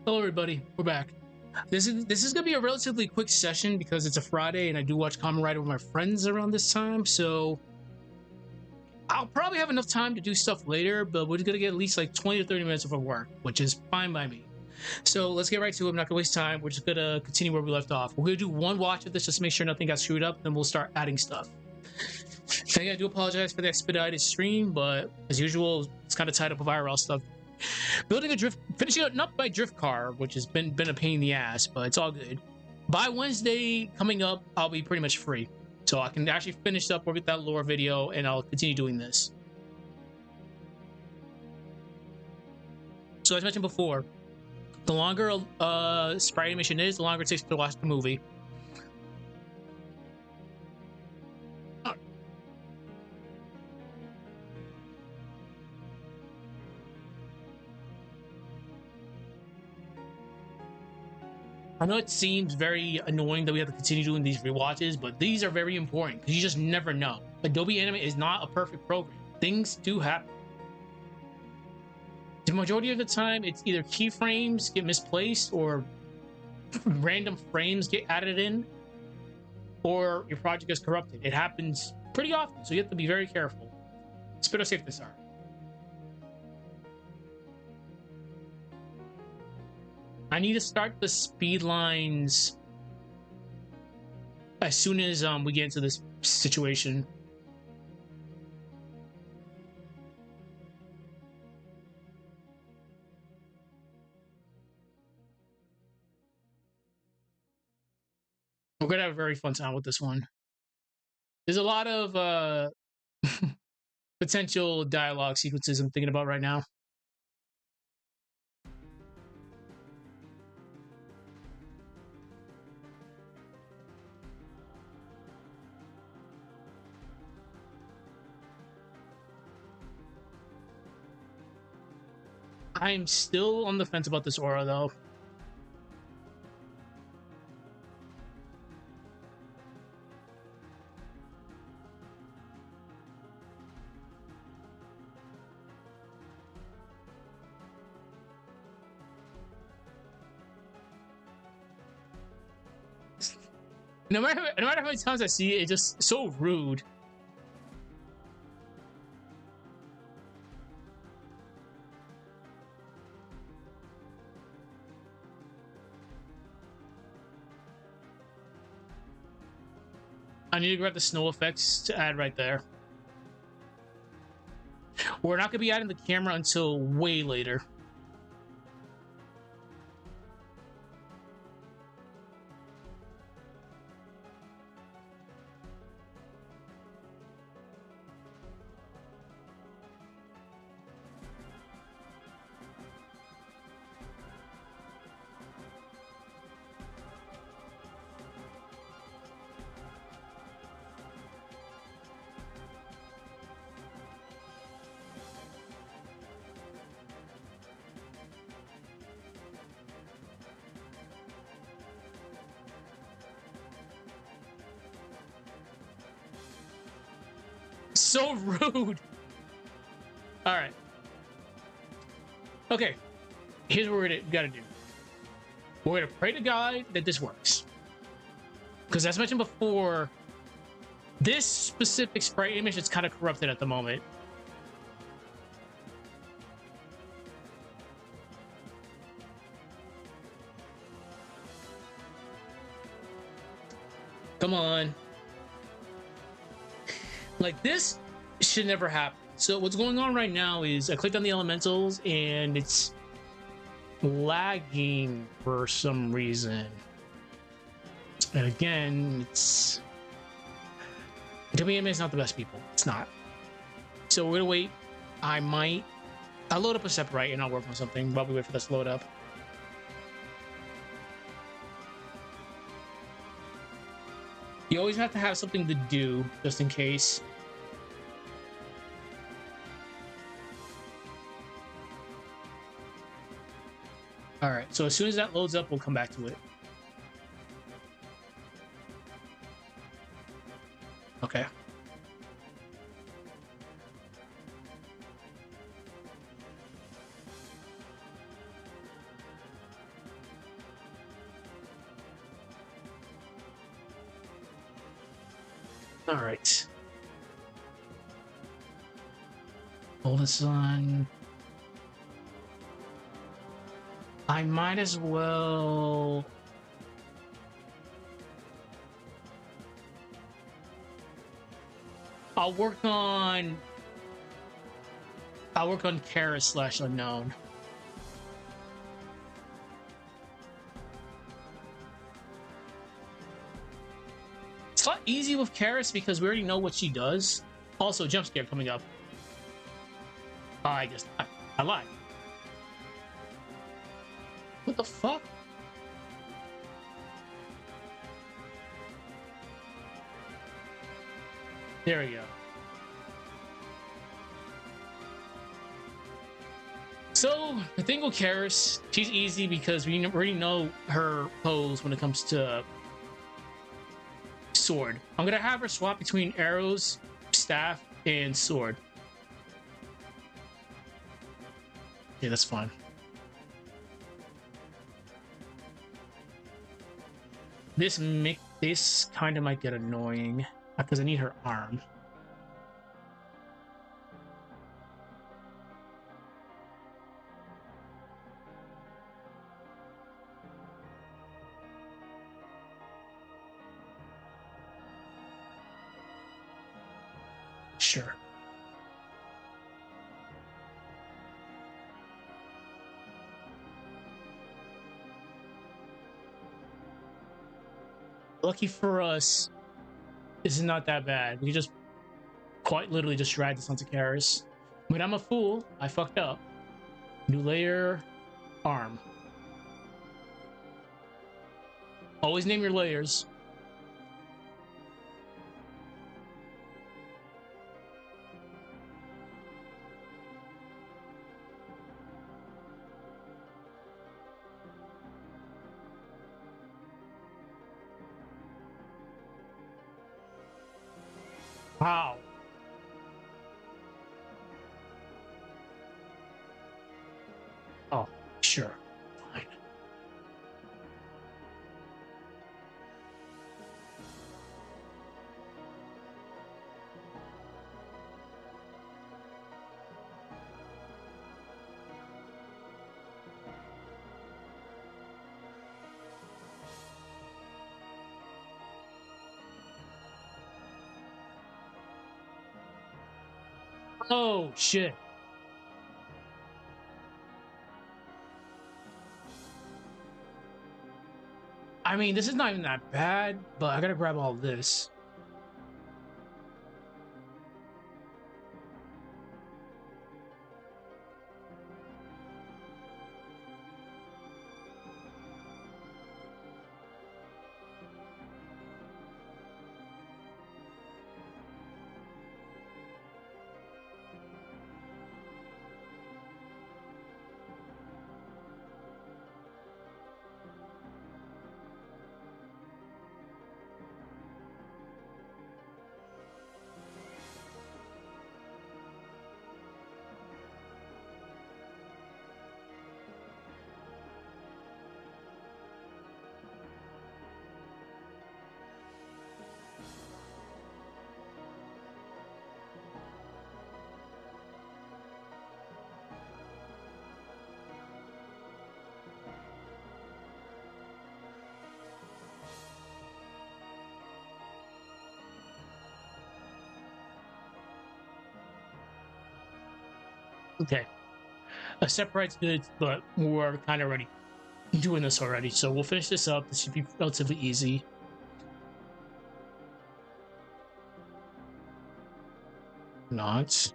Hello, everybody. We're back. This is gonna be a relatively quick session because it's a Friday and I do watch Kamen Rider with my friends around this time. So I'll probably have enough time to do stuff later, but we're gonna get at least like 20 to 30 minutes of work, which is fine by me. So let's get right to it. I'm not gonna waste time. We're just gonna continue where we left off. We're gonna do one watch of this just to make sure nothing got screwed up, then we'll start adding stuff. Again, I do apologize for the expedited stream, but as usual, it's kind of tied up with IRL stuff. Building a drift, finishing up not by drift car, which has been a pain in the ass, but it's all good. By Wednesday coming up, I'll be pretty much free, so I can actually finish up with that lore video, and I'll continue doing this. So as mentioned before, the longer Sprite animation is, the longer it takes to watch the movie. I know it seems very annoying that we have to continue doing these rewatches, but these are very important because you just never know. Adobe Animate is not a perfect program. Things do happen. The majority of the time, it's either keyframes get misplaced or random frames get added in, or your project gets corrupted. It happens pretty often, so you have to be very careful. It's better safe than sorry. I need to start the speed lines as soon as we get into this situation. We're gonna have a very fun time with this one. There's a lot of potential dialogue sequences I'm thinking about right now. I'm still on the fence about this aura, though. No matter how many times I see it, it's just so rude. I need to grab the snow effects to add right there. We're not going to be adding the camera until way later. So rude. All right. Okay. Here's what we gotta do. We're gonna pray to God that this works. Because as mentioned before, this specific sprite image is kind of corrupted at the moment. Come on. Like, this should never happen. So what's going on right now is I clicked on the elementals and it's lagging for some reason. And again, it's Adobe Animate is not the best people. It's not. So we're gonna wait. I'll load up Aseprite and I'll work on something while we wait for this to load up. You always have to have something to do just in case. All right, so as soon as that loads up, we'll come back to it. Okay. All right. Hold this on. I might as well. I'll work on Kara / unknown. It's not easy with Karis because we already know what she does. Also, jump scare coming up. I guess I lied. What the fuck? There we go. So the thing with Karis, she's easy because we already know her pose when it comes to sword. I'm gonna have her swap between arrows, staff, and sword. Yeah, that's fine. This kind of might get annoying because I need her arm. Sure. Lucky for us, this is not that bad. We just quite literally just drag this onto Karis. But I'm a fool. I fucked up. New layer, arm. Always name your layers. Wow. Oh, sure. Fine. Oh, shit. I mean, this is not even that bad, but I gotta grab all this. Okay. Aseprite's good, but we're kind of already doing this already, so we'll finish this up. This should be relatively easy. Not.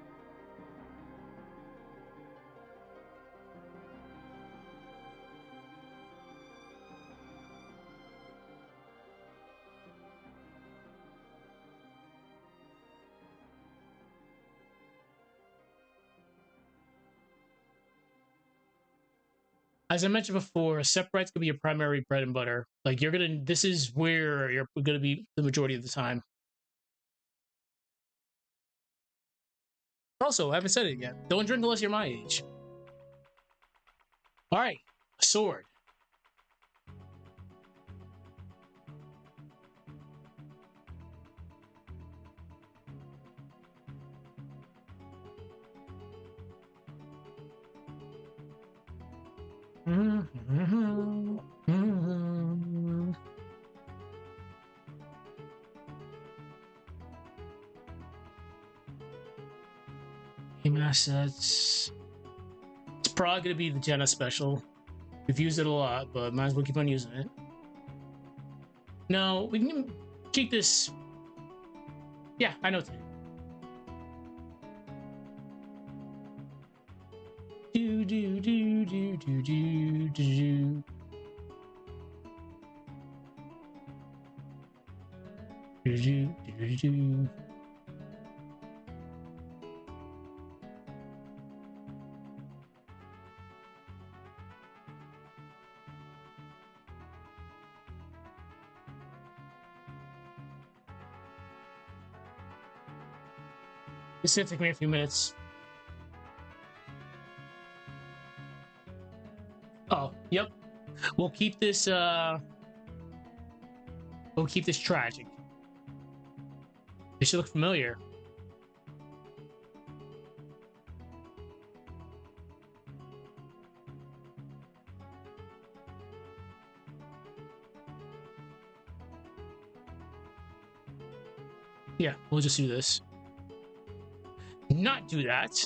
As I mentioned before, Aseprite's gonna be your primary bread and butter. Like this is where you're gonna be the majority of the time. Also, I haven't said it yet. Don't drink unless you're my age. All right, sword. Game assets. It's probably gonna be the Jenna special. We've used it a lot, but might as well keep on using it. No, we can keep this. Yeah, I know. Do do do do do do do do do do. It's gonna take me a few minutes. Oh, yep. We'll keep this tragic. It should look familiar. Yeah, we'll just do this. Not do that.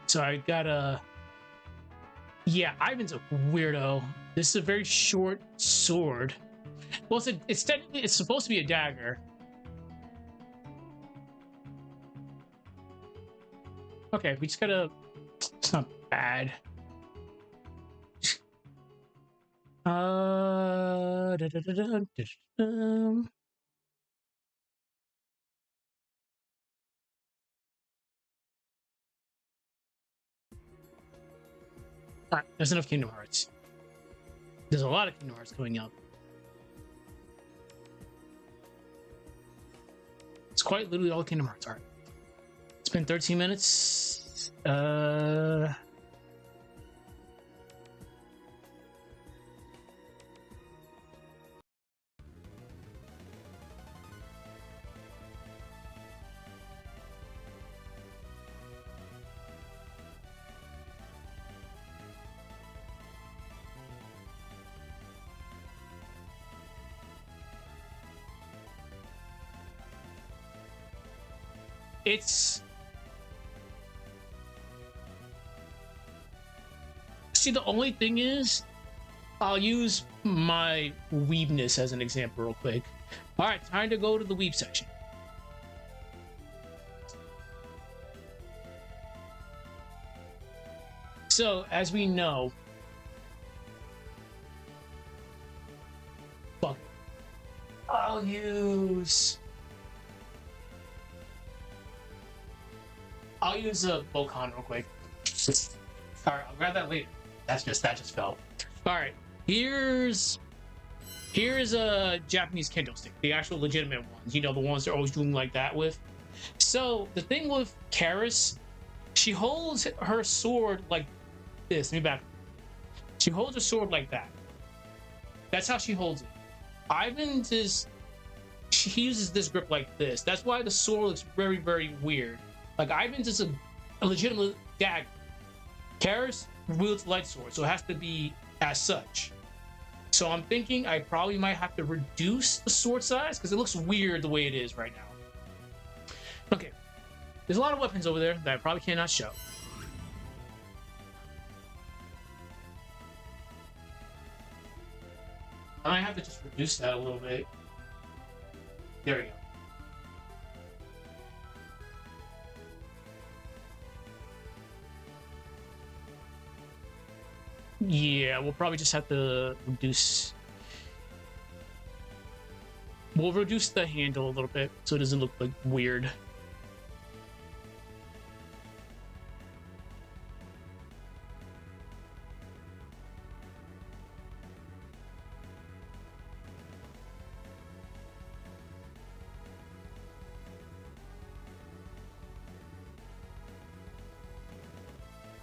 So I gotta. Yeah, Ivan's a weirdo. This is a very short sword. Well, it's technically it's supposed to be a dagger. Okay, we just gotta. It's not bad. Da, da, da, da, da, da. All right, there's enough Kingdom Hearts. There's a lot of Kingdom Hearts coming up. It's quite literally all Kingdom Hearts art. It's been 13 minutes. It's see the only thing is I'll use my weebness as an example real quick. All right, time to go to the weeb section. So as we know, fuck, I'll use a Bocon real quick. All right, I'll grab that later. That just fell. All right, here's a Japanese kendo stick, the actual legitimate ones. You know, the ones they're always doing like that with. So the thing with Karis, she holds her sword like this. Let me back. She holds her sword like that. That's how she holds it. Ivan's is he uses this grip like this. That's why the sword looks very, very weird. Like Ivan's is a legitimate dagger. Karis wields light sword, so it has to be as such. So I'm thinking I probably might have to reduce the sword size because it looks weird the way it is right now. Okay, there's a lot of weapons over there that I probably cannot show. I might have to just reduce that a little bit. There we go. Yeah, we'll probably just have to reduce. We'll reduce the handle a little bit so it doesn't look like weird.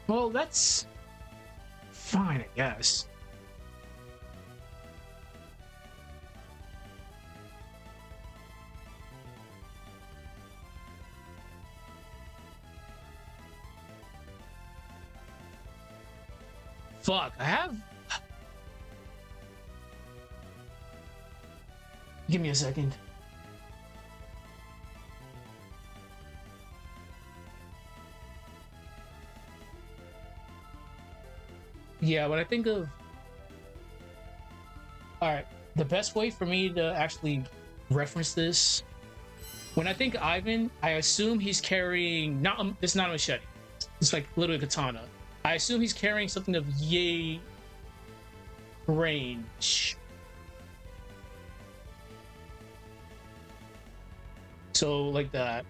Well, that's fine, I guess. Fuck, I have... Give me a second. Yeah, when I think of... Alright, the best way for me to actually reference this, when I think Ivan, I assume he's carrying... It's not a machete. It's like literally a katana. I assume he's carrying something of yay range. So, like that.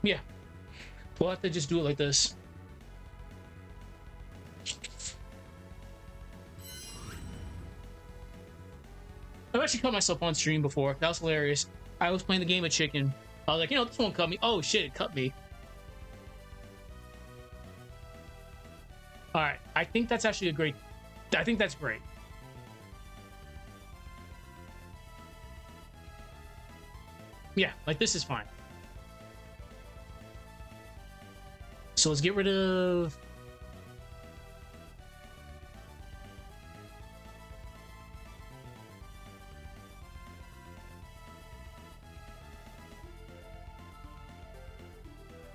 Yeah. We'll have to just do it like this. I've actually cut myself on stream before. That was hilarious. I was playing the game of chicken. I was like, you know, this won't cut me. Oh shit, it cut me. Alright, I think that's actually a great... I think that's great. Yeah, like this is fine. So let's get rid of...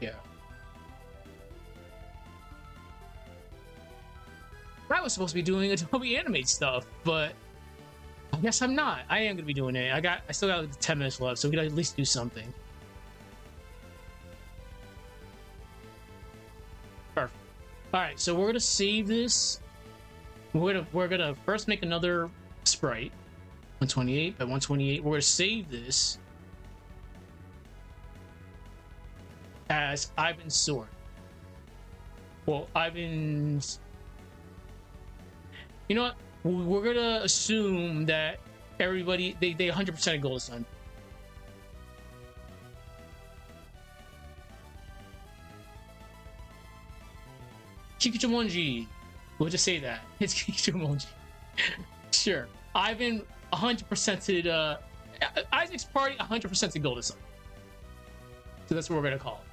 Yeah. I was supposed to be doing Adobe Animate stuff, but I guess I'm not. I am gonna be doing it. I still got like 10 minutes left, so we gotta at least do something. Perfect. All right, so we're gonna save this. We're gonna first make another sprite, 128 by 128. We're gonna save this as Ivan's sword. Well, Ivan's... You know what? We're gonna assume that everybody, they 100% Golden Sun. Kikuchimonji. We'll just say that. It's Kikuchimonji. Sure. Ivan 100%ed, Isaac's party 100%ed Golden Sun. So that's what we're gonna call it.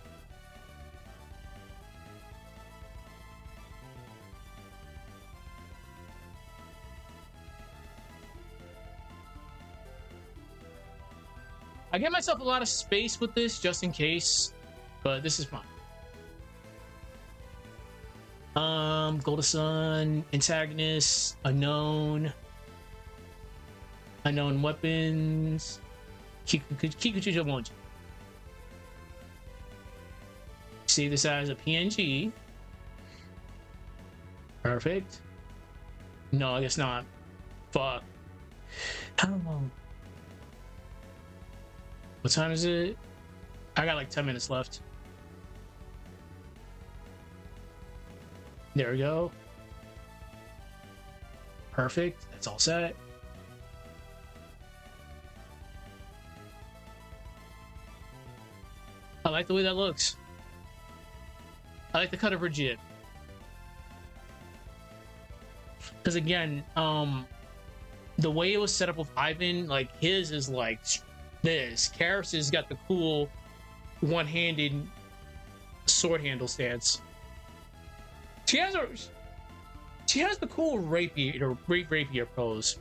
I get myself a lot of space with this just in case, but this is fine. Golden Sun, antagonist, unknown weapons, Kikuchimonji. Save this as a PNG. Perfect. No, I guess not. Fuck. How long? What time is it? I got like 10 minutes left. There we go. Perfect. That's all set. I like the way that looks. I like the cut of her jib. Because again, the way it was set up with Ivan, like his is like this. Karis has got the cool one-handed sword handle stance. She has the cool rapier pose.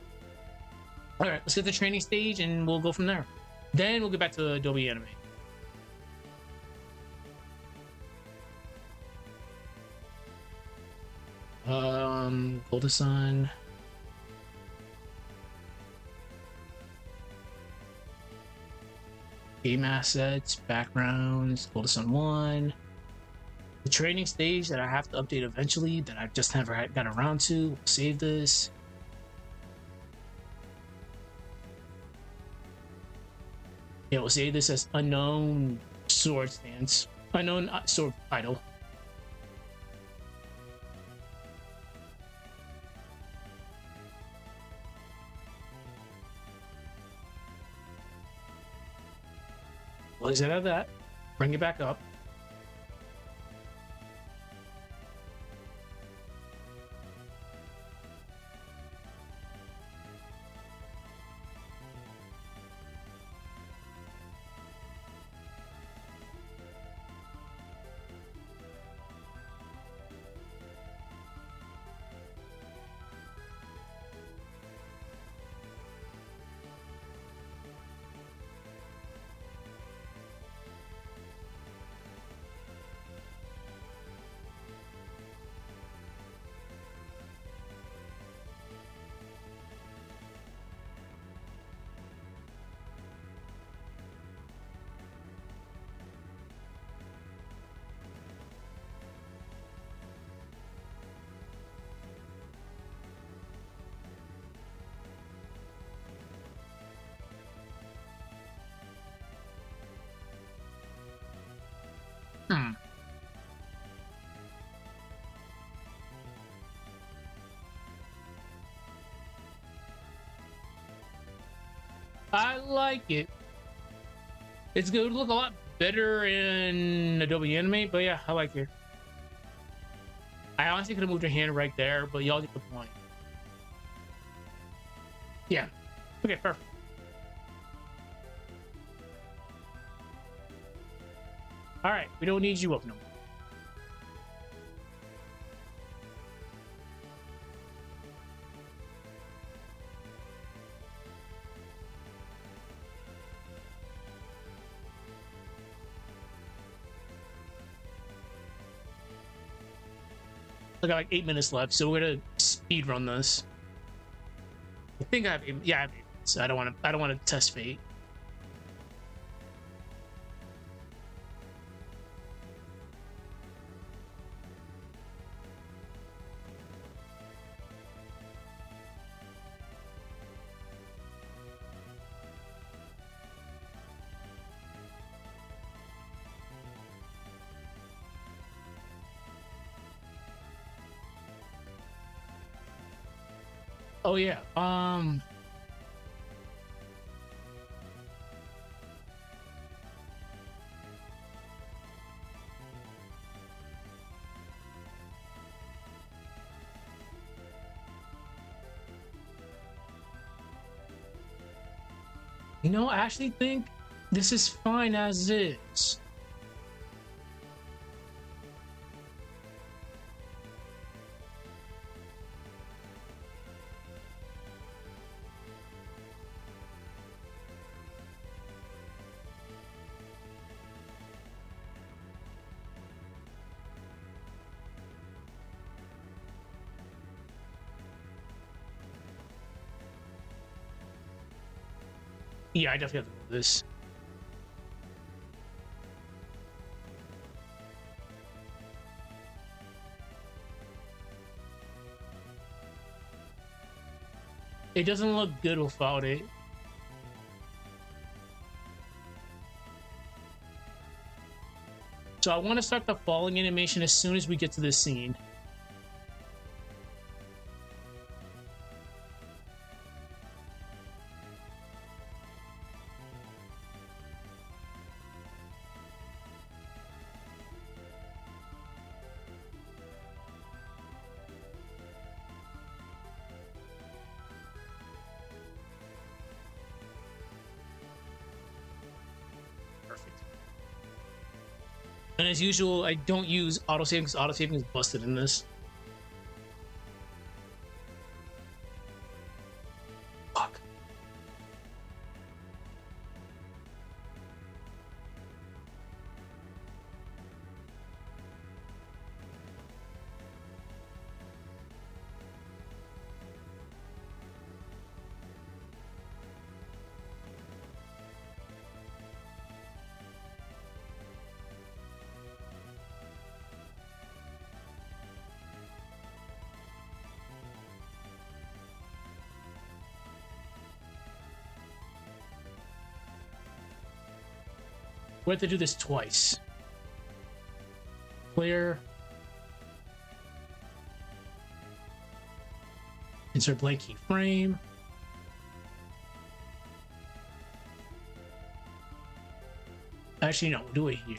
All right, let's get the training stage and we'll go from there. Then we'll get back to Adobe Animate. Golden Sun. Game assets, backgrounds, Golden Sun 1. The training stage that I have to update eventually that I just never got around to. We'll save this. Yeah, we'll say this as unknown sword stance. Unknown sword idol. We'll exit out of that. Bring it back up. I like it. It's going to look a lot better in Adobe Animate, but yeah, I like it. I honestly could have moved your hand right there, but y'all get the point. Yeah. Okay, perfect. All right, we don't need you up no more. I got like 8 minutes left, so we're gonna speed run this. I think I have, yeah, I have 8 minutes. I don't want to test fate. Oh yeah. You know, I actually think this is fine as is. Yeah, I definitely have to move this. It doesn't look good without it. So I want to start the falling animation as soon as we get to this scene. And as usual, I don't use autosaving because autosaving is busted in this. Fuck. We have to do this twice. Clear. Insert blank keyframe. Actually, no, we'll do it here.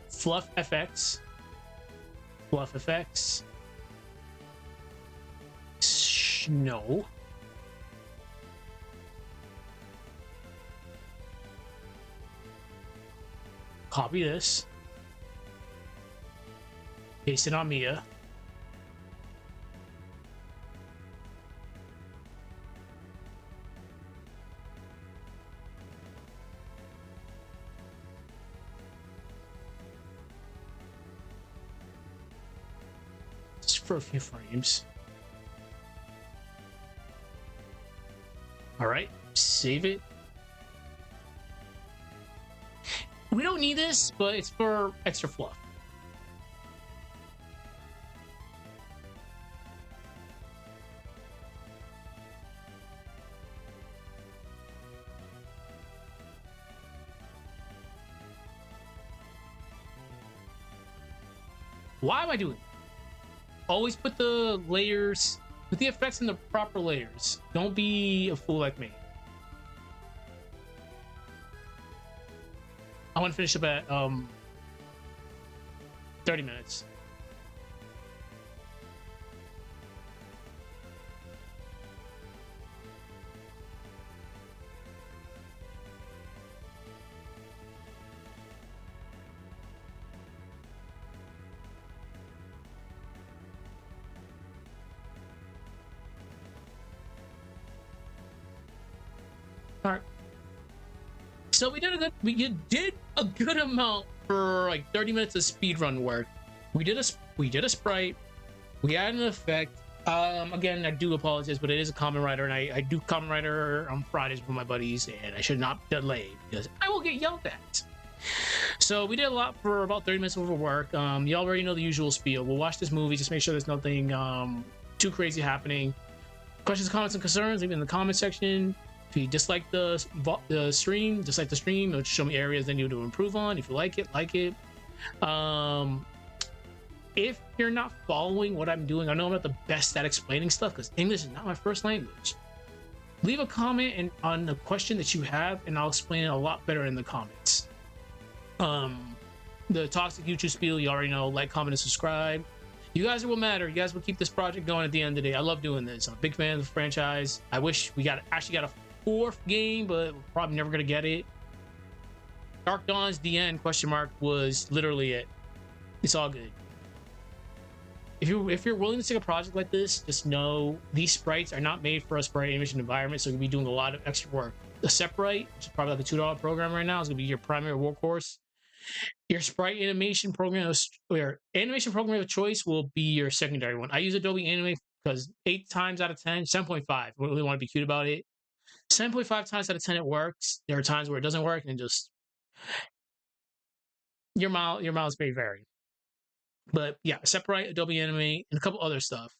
Fluff FX. Fluff FX. No. Copy this. Paste it on Mia. Just for a few frames. All right, save it. We don't need this, but it's for extra fluff. Why am I doing it? Always put the layers, put the effects in the proper layers. Don't be a fool like me. I want to finish up at 30 minutes. All right. So we did a good amount for like 30 minutes of speedrun work. We did a sprite. We added an effect. Again, I do apologize, but it is a Common Writer, and I do Common Writer on Fridays with my buddies, and I should not delay because I will get yelled at. So we did a lot for about 30 minutes of work. You already know the usual spiel. We'll watch this movie, just make sure there's nothing too crazy happening. Questions, comments, and concerns, leave it in the comment section. If you dislike the stream, it'll show me areas that you need to improve on. If you like it, like it. If you're not following what I'm doing, I know I'm not the best at explaining stuff because English is not my first language. Leave a comment on the question that you have, and I'll explain it a lot better in the comments. The toxic YouTube spiel, you already know. Like, comment, and subscribe. You guys are what matter. You guys will keep this project going at the end of the day. I love doing this. I'm a big fan of the franchise. I wish we actually got a 4th game, but we're probably never gonna get it. Dark Dawn's the end ? Was literally it. It's all good. If you're willing to take a project like this, just know these sprites are not made for a sprite animation environment, so you'll be doing a lot of extra work. Aseprite, which is probably like a $2 program right now, is gonna be your primary workhorse. Your sprite animation program, or animation program of choice, will be your secondary one. I use Adobe Animate because 8 times out of 10, 7.5. I really want to be cute about it. 7.5 times out of 10 it works. There are times where it doesn't work, and just your miles may vary. But yeah, Aseprite, Adobe Animate, and a couple other stuff.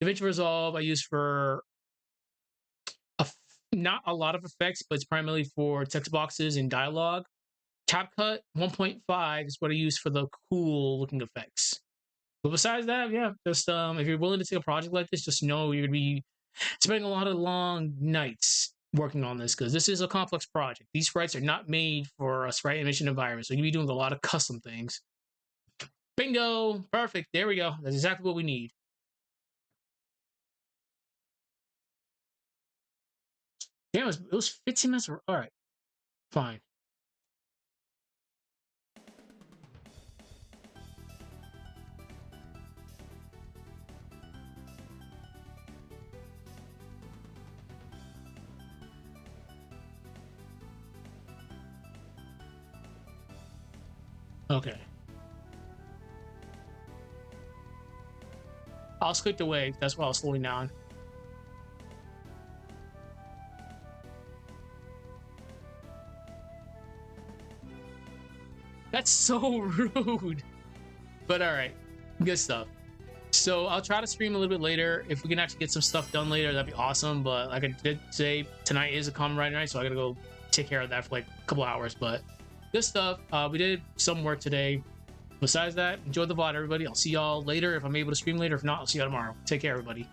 DaVinci Resolve I use for not a lot of effects, but it's primarily for text boxes and dialogue. CapCut 1.5 is what I use for the cool looking effects. But besides that, yeah, just if you're willing to take a project like this, just know you're gonna be spending a lot of long nights working on this because this is a complex project. These sprites are not made for a sprite animation environment, so you'll be doing a lot of custom things. Bingo! Perfect. There we go. That's exactly what we need. Damn, it was 15 minutes. All right. Fine. Okay. I'll skip the wave. That's why I was slowing down. That's so rude. But all right, good stuff. So I'll try to stream a little bit later. If we can actually get some stuff done later, that'd be awesome. But like I did say, tonight is a Common Writer night, so I gotta go take care of that for like a couple hours. But good stuff. We did some work today. Besides that, enjoy the VOD, everybody. I'll see y'all later if I'm able to stream later. If not, I'll see y'all tomorrow. Take care, everybody.